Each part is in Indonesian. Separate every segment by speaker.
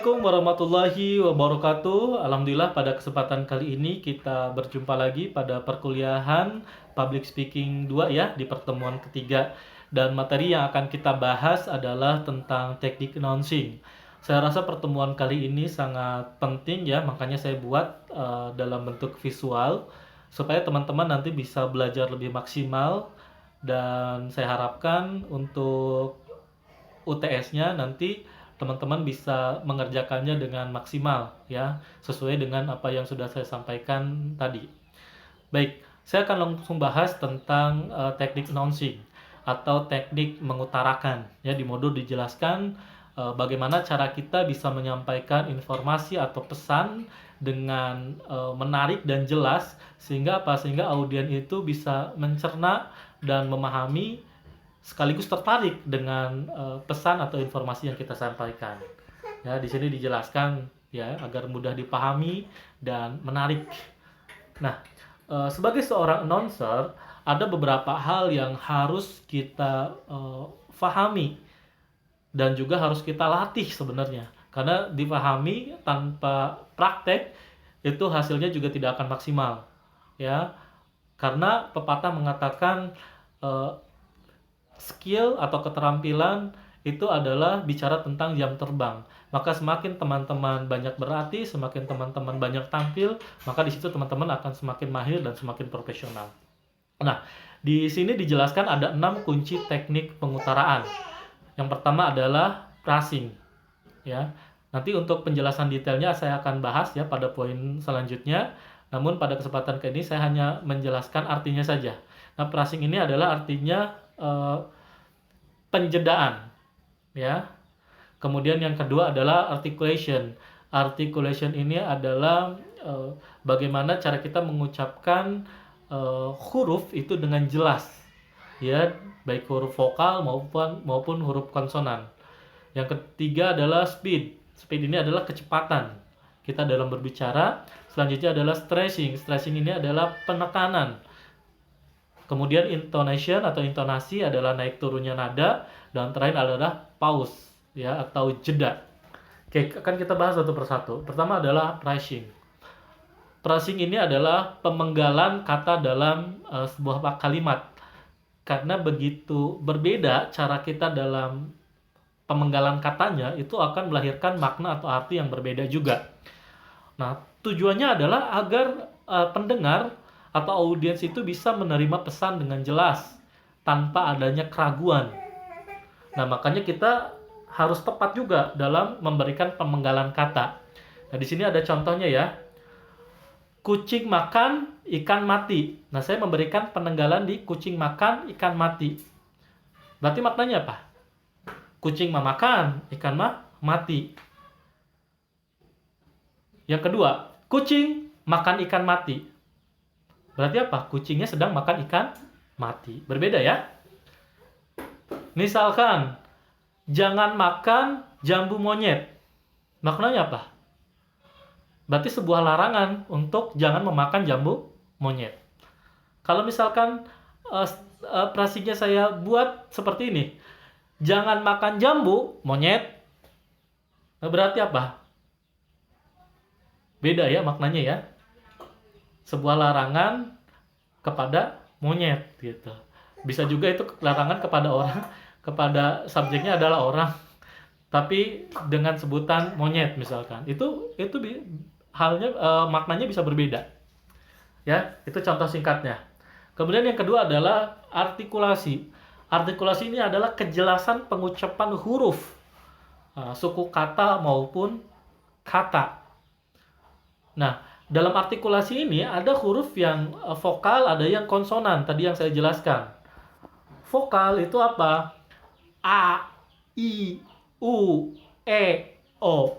Speaker 1: Assalamualaikum warahmatullahi wabarakatuh. Alhamdulillah pada kesempatan kali ini kita berjumpa lagi pada perkuliahan Public Speaking 2 ya di pertemuan ketiga. Dan materi yang akan kita bahas adalah tentang teknik announcing. Saya rasa pertemuan kali ini sangat penting ya, makanya saya buat dalam bentuk visual supaya teman-teman nanti bisa belajar lebih maksimal, dan saya harapkan untuk UTS-nya nanti teman-teman bisa mengerjakannya dengan maksimal ya, sesuai dengan apa yang sudah saya sampaikan tadi. Baik, saya akan langsung bahas tentang teknik announcing atau teknik mengutarakan ya. Di modul dijelaskan bagaimana cara kita bisa menyampaikan informasi atau pesan dengan menarik dan jelas, sehingga audiens itu bisa mencerna dan memahami sekaligus tertarik dengan pesan atau informasi yang kita sampaikan. Ya, di sini dijelaskan ya agar mudah dipahami dan menarik. Nah, sebagai seorang announcer ada beberapa hal yang harus kita pahami dan juga harus kita latih sebenarnya. Karena dipahami tanpa praktek itu hasilnya juga tidak akan maksimal. Ya. Karena pepatah mengatakan skill atau keterampilan itu adalah bicara tentang jam terbang. Maka semakin teman-teman banyak berlatih, semakin teman-teman banyak tampil, maka di situ teman-teman akan semakin mahir dan semakin profesional. Nah, di sini dijelaskan ada 6 kunci teknik pengutaraan. Yang pertama adalah phrasing. Ya. Nanti untuk penjelasan detailnya saya akan bahas ya pada poin selanjutnya. Namun pada kesempatan kali ini saya hanya menjelaskan artinya saja. Nah, phrasing ini adalah artinya penjedaan ya. Kemudian yang kedua adalah articulation. Articulation ini adalah bagaimana cara kita mengucapkan huruf itu dengan jelas ya, baik huruf vokal maupun huruf konsonan. Yang ketiga adalah speed. Speed ini adalah kecepatan kita dalam berbicara. Selanjutnya adalah stressing. Stressing ini adalah penekanan. Kemudian intonation atau intonasi adalah naik turunnya nada, dan terakhir adalah pause ya atau jeda. Oke, akan kita bahas satu persatu. Pertama adalah phrasing. Phrasing ini adalah pemenggalan kata dalam sebuah kalimat. Karena begitu berbeda cara kita dalam pemenggalan katanya, itu akan melahirkan makna atau arti yang berbeda juga. Nah, tujuannya adalah agar pendengar atau audiens itu bisa menerima pesan dengan jelas tanpa adanya keraguan. Nah, makanya kita harus tepat juga dalam memberikan pemenggalan kata. Nah, di sini ada contohnya ya. Kucing makan, ikan mati. Nah, saya memberikan penenggalan di kucing makan, ikan mati. Berarti maknanya apa? Kucing makan, ikan mati. Yang kedua, kucing makan ikan mati. Berarti apa? Kucingnya sedang makan ikan mati. Berbeda ya. Misalkan, jangan makan jambu monyet. Maknanya apa? Berarti sebuah larangan untuk jangan memakan jambu monyet. Kalau misalkan phrasingnya saya buat seperti ini. Jangan makan jambu monyet. Berarti apa? Beda ya maknanya ya. Sebuah larangan kepada monyet gitu. Bisa juga itu larangan kepada orang, kepada subjeknya adalah orang, tapi dengan sebutan monyet misalkan. Itu halnya maknanya bisa berbeda. Ya, itu contoh singkatnya. Kemudian yang kedua adalah artikulasi. Artikulasi ini adalah kejelasan pengucapan huruf, suku kata maupun kata. Nah, dalam artikulasi ini ada huruf yang vokal, ada yang konsonan, tadi yang saya jelaskan. Vokal itu apa? A, I, U, E, O.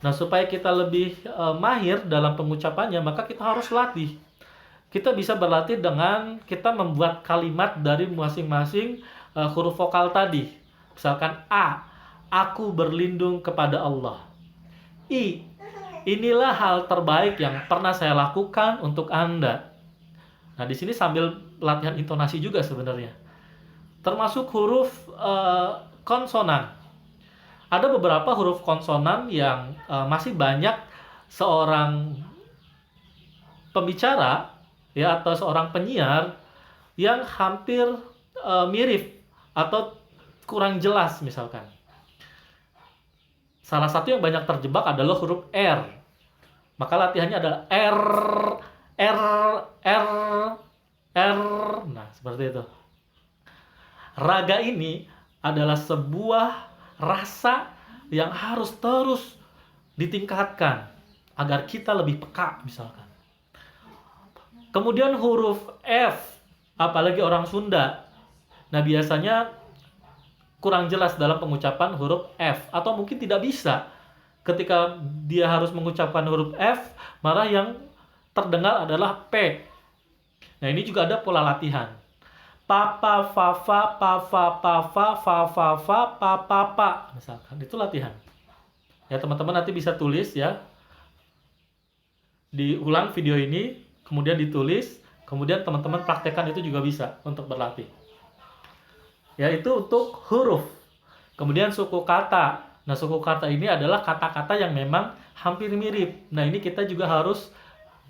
Speaker 1: Nah, supaya kita lebih mahir dalam pengucapannya, maka kita harus latih. Kita bisa berlatih dengan kita membuat kalimat dari masing-masing huruf vokal tadi. Misalkan A, aku berlindung kepada Allah. I, inilah hal terbaik yang pernah saya lakukan untuk Anda. Nah, di sini sambil latihan intonasi juga sebenarnya. Termasuk huruf konsonan. ada beberapa huruf konsonan yang masih banyak seorang pembicara ya atau seorang penyiar yang hampir mirip atau kurang jelas misalkan. Salah satu yang banyak terjebak adalah huruf R. Maka latihannya adalah R, R, R, R. Nah, seperti itu. Raga ini adalah sebuah rasa yang harus terus ditingkatkan agar kita lebih peka misalkan. Kemudian huruf F, apalagi orang Sunda. Nah, biasanya kurang jelas dalam pengucapan huruf F atau mungkin tidak bisa. Ketika dia harus mengucapkan huruf F, malah yang terdengar adalah P. Nah, ini juga ada pola latihan. Papa, fafa, pafa, pafa, fafa, fa, papa, pa. Misalkan, itu latihan. Ya, teman-teman nanti bisa tulis ya. Diulang video ini, kemudian ditulis, kemudian teman-teman praktekkan itu juga bisa untuk berlatih. Ya, itu untuk huruf. Kemudian suku kata. Nah, suku kata ini adalah kata-kata yang memang hampir mirip. Nah, ini kita juga harus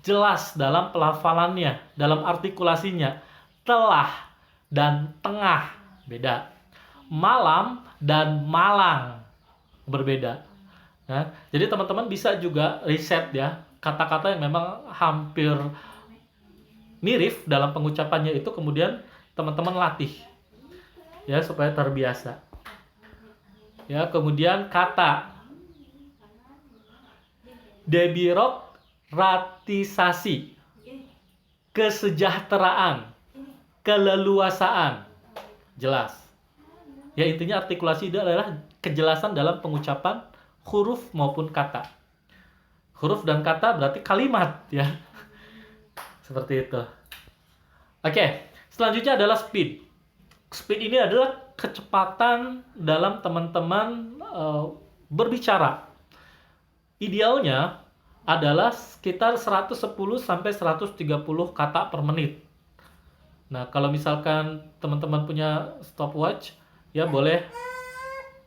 Speaker 1: jelas dalam pelafalannya, dalam artikulasinya. Telah dan tengah beda. Malam dan malang berbeda. Nah, jadi teman-teman bisa juga riset ya, kata-kata yang memang hampir mirip dalam pengucapannya itu, kemudian teman-teman latih. Ya, supaya terbiasa. Ya, kemudian kata debirokratisasi, kesejahteraan, keleluasaan. Jelas. Ya, intinya artikulasi itu adalah kejelasan dalam pengucapan huruf maupun kata. Huruf dan kata berarti kalimat ya. Seperti itu. Oke, selanjutnya adalah speed. Speed ini adalah kecepatan dalam teman-teman berbicara. Idealnya adalah sekitar 110 sampai 130 kata per menit. Nah, kalau misalkan teman-teman punya stopwatch, ya boleh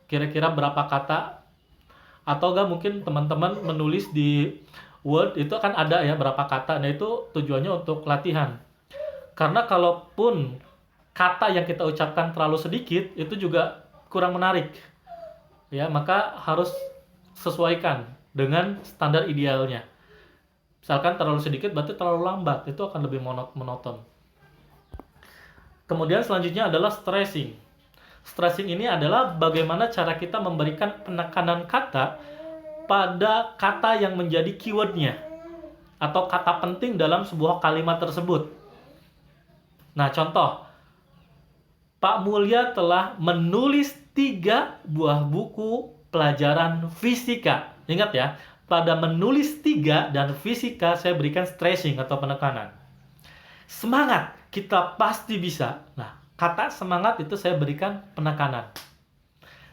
Speaker 1: kira-kira berapa kata. Atau enggak mungkin teman-teman menulis di Word, itu kan ada ya berapa kata. Nah, itu tujuannya untuk latihan. Karena kalaupun kata yang kita ucapkan terlalu sedikit, itu juga kurang menarik. Ya, maka harus sesuaikan dengan standar idealnya. Misalkan terlalu sedikit berarti terlalu lambat, itu akan lebih monoton. Kemudian selanjutnya adalah stressing. Stressing ini adalah bagaimana cara kita memberikan penekanan kata pada kata yang menjadi keywordnya atau kata penting dalam sebuah kalimat tersebut. Nah, contoh, Pak Mulya telah menulis 3 buah buku pelajaran fisika. Ingat ya, pada menulis 3 dan fisika saya berikan stressing atau penekanan. Semangat, kita pasti bisa. Nah, kata semangat itu saya berikan penekanan.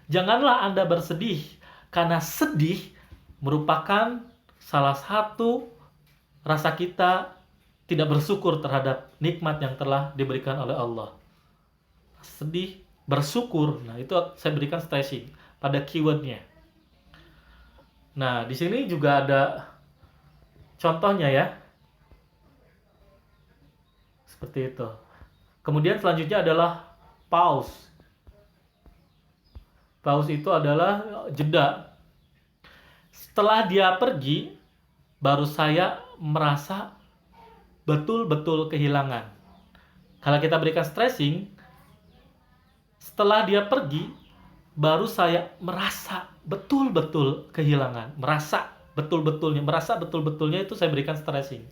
Speaker 1: Janganlah Anda bersedih, karena sedih merupakan salah satu rasa kita tidak bersyukur terhadap nikmat yang telah diberikan oleh Allah. Sedih, bersyukur, nah itu saya berikan stressing pada keywordnya. Nah, di sini juga ada contohnya ya. Seperti itu. Kemudian selanjutnya adalah pause. Pause itu adalah jeda. Setelah dia pergi, baru saya merasa betul-betul kehilangan. Kalau kita berikan stressing, setelah dia pergi, baru saya merasa betul-betul kehilangan. Merasa betul-betulnya itu saya berikan stressing.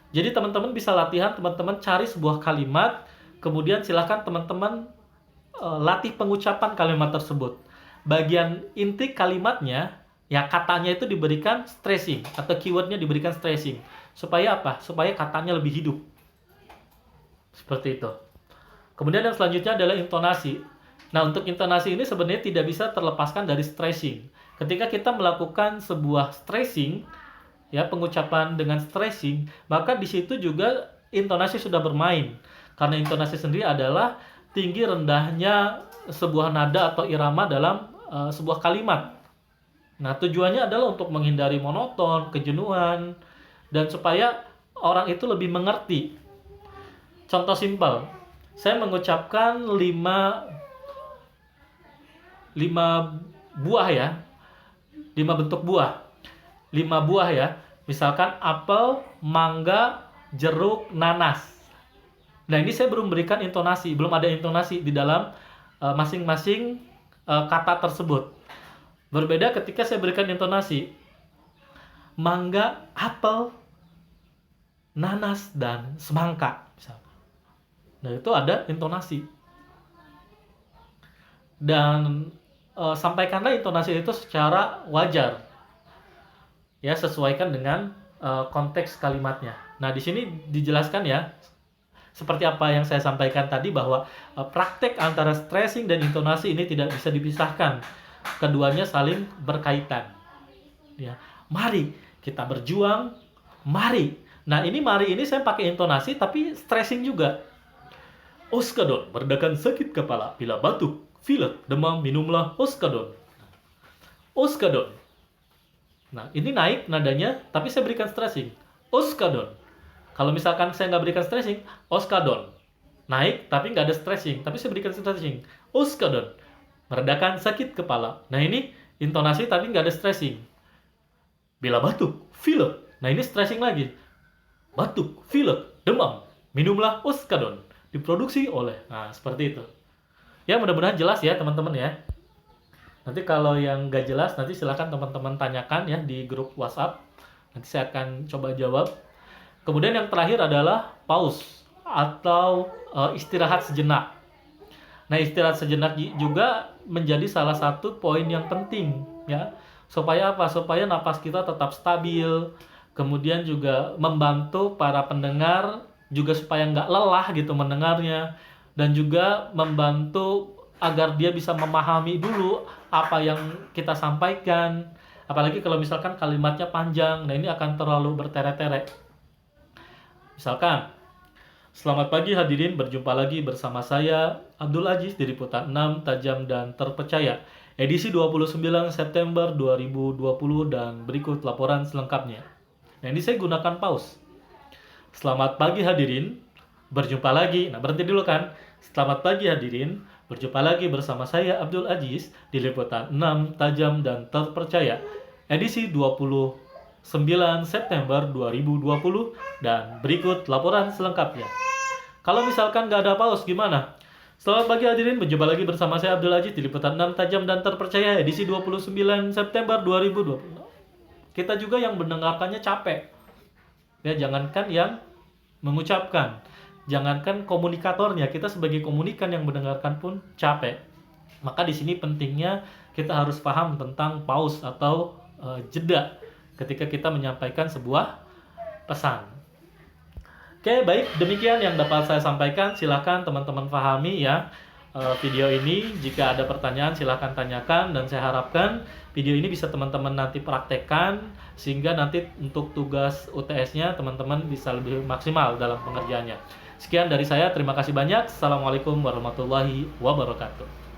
Speaker 1: Jadi teman-teman bisa latihan, teman-teman cari sebuah kalimat, kemudian silakan teman-teman latih pengucapan kalimat tersebut. Bagian inti kalimatnya, ya katanya itu diberikan stressing, atau keywordnya diberikan stressing. Supaya apa? Supaya katanya lebih hidup. Seperti itu. Kemudian yang selanjutnya adalah intonasi. Nah, untuk intonasi ini sebenarnya tidak bisa terlepaskan dari stressing. Ketika kita melakukan sebuah stressing, ya pengucapan dengan stressing, maka di situ juga intonasi sudah bermain. Karena intonasi sendiri adalah tinggi rendahnya sebuah nada atau irama dalam sebuah kalimat. Nah, tujuannya adalah untuk menghindari monoton, kejenuhan, dan supaya orang itu lebih mengerti. Contoh simpel, saya mengucapkan 5 buah ya, 5 bentuk buah. 5 buah ya. Misalkan apel, mangga, jeruk, nanas. Nah, ini saya belum berikan intonasi, belum ada intonasi di dalam masing-masing kata tersebut. Berbeda ketika saya berikan intonasi. Mangga, apel, nanas, dan semangka. Misalkan. Nah, itu ada intonasi. Dan sampaikanlah intonasi itu secara wajar. Ya, sesuaikan dengan konteks kalimatnya. Nah, di sini dijelaskan ya, seperti apa yang saya sampaikan tadi bahwa praktek antara stressing dan intonasi ini tidak bisa dipisahkan. Keduanya saling berkaitan. Ya, mari kita berjuang, mari. Nah, ini mari ini saya pakai intonasi tapi stressing juga. Oskadon, meredakan sakit kepala bila batuk, pilek, demam, minumlah Oskadon. Oskadon. Nah, ini naik nadanya, tapi saya berikan stressing. Oskadon. Kalau misalkan saya nggak berikan stressing, Oskadon. Naik, tapi nggak ada stressing, tapi saya berikan stressing. Oskadon. Meredakan sakit kepala. Nah, ini intonasi tapi nggak ada stressing. Bila batuk, pilek. Nah, ini stressing lagi. Batuk, pilek, demam. Minumlah Oskadon. Diproduksi oleh. Nah, seperti itu. Ya, mudah-mudahan jelas ya, teman-teman ya. Nanti kalau yang nggak jelas, nanti silakan teman-teman tanyakan ya di grup WhatsApp. Nanti saya akan coba jawab. Kemudian yang terakhir adalah pause atau istirahat sejenak. Nah, istirahat sejenak juga menjadi salah satu poin yang penting ya. Supaya apa? Supaya napas kita tetap stabil. Kemudian juga membantu para pendengar juga supaya nggak lelah gitu mendengarnya. Dan juga membantu agar dia bisa memahami dulu apa yang kita sampaikan. Apalagi kalau misalkan kalimatnya panjang, nah ini akan terlalu bertele-tele. Misalkan, selamat pagi hadirin, berjumpa lagi bersama saya Abdul Aziz di Liputan 6 Tajam dan Terpercaya, edisi 29 September 2020, dan berikut laporan selengkapnya. Nah, ini saya gunakan pause. Selamat pagi hadirin, berjumpa lagi. Nah, berhenti dulu kan. Selamat pagi hadirin, berjumpa lagi bersama saya Abdul Aziz di Liputan 6 Tajam dan Terpercaya, edisi 29 September 2020, dan berikut laporan selengkapnya. Kalau misalkan nggak ada pause gimana? Selamat pagi hadirin, berjumpa lagi bersama saya Abdul Aziz di Liputan 6 Tajam dan Terpercaya, edisi 29 September 2020. Kita juga yang mendengarkannya capek. Ya, jangankan yang mengucapkan. Jangankan komunikatornya, kita sebagai komunikan yang mendengarkan pun capek. Maka di sini pentingnya kita harus paham tentang pause atau jeda ketika kita menyampaikan sebuah pesan. Oke, baik, demikian yang dapat saya sampaikan. Silakan teman-teman pahami ya video ini. Jika ada pertanyaan silakan tanyakan, dan saya harapkan video ini bisa teman-teman nanti praktekkan sehingga nanti untuk tugas UTS-nya teman-teman bisa lebih maksimal dalam pengerjaannya. Sekian dari saya, terima kasih banyak. Assalamualaikum warahmatullahi wabarakatuh.